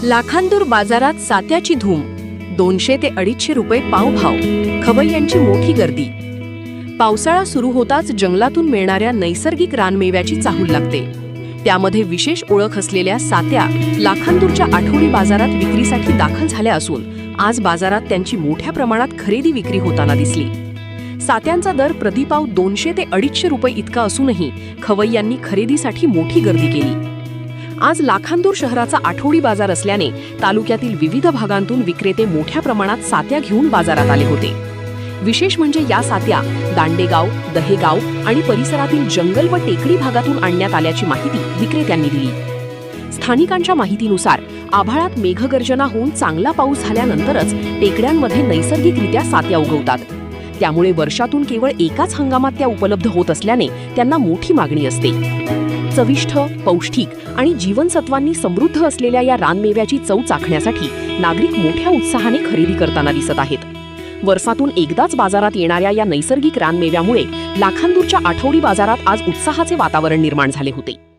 लाखांदूर बाजारात सात्याची धूम. 200 ते 250 रुपये पावभाव. खवय्यांची मोठी गर्दी. पावसाळा सुरू होताच जंगलातून मिळणाऱ्या नैसर्गिक रानमेव्याची चाहूल लागते. त्यामध्ये विशेष ओळख असलेल्या सात्या लाखांदूरच्या आठवडी बाजारात विक्रीसाठी दाखल झाल्या असून आज बाजारात त्यांची मोठ्या प्रमाणात खरेदी विक्री होताना दिसली. सात्यांचा दर प्रतिपाव 200 ते 250 रुपये इतका असूनही खवय्यांनी खरेदीसाठी मोठी गर्दी केली. आज लाखांदूर शहराचा आठवडी बाजार असल्याने तालुक्यातील विविध भागांतून विक्रेते मोठ्या प्रमाणात सात्या घेऊन बाजारात आले होते. विशेष म्हणजे या सात्या दांडेगाव, दहेगाव आणि परिसरातील जंगल व टेकडी भागातून आणण्यात आल्याची माहिती विक्रेत्यांनी दिली. स्थानिकांच्या माहितीनुसार आभाळात मेघगर्जना होऊन चांगला पाऊस झाल्यानंतरच टेकड्यांमध्ये नैसर्गिकरित्या सात्या उगवतात. त्यामुळे वर्षातून केवळ एकाच हंगामात त्या उपलब्ध होत असल्याने त्यांना मोठी मागणी असते. चविष्ट, पौष्टिक आणि जीवनसत्वांनी समृद्ध असलेल्या या रानमेव्याची चव चाखण्यासाठी नागरिक मोठ्या उत्साहाने खरेदी करताना दिसत आहेत. वर्षातून एकदाच बाजारात येणाऱ्या या नैसर्गिक रानमेव्यामुळे लाखांदूरच्या आठवडी बाजारात आज उत्साहाचे वातावरण निर्माण झाले होते.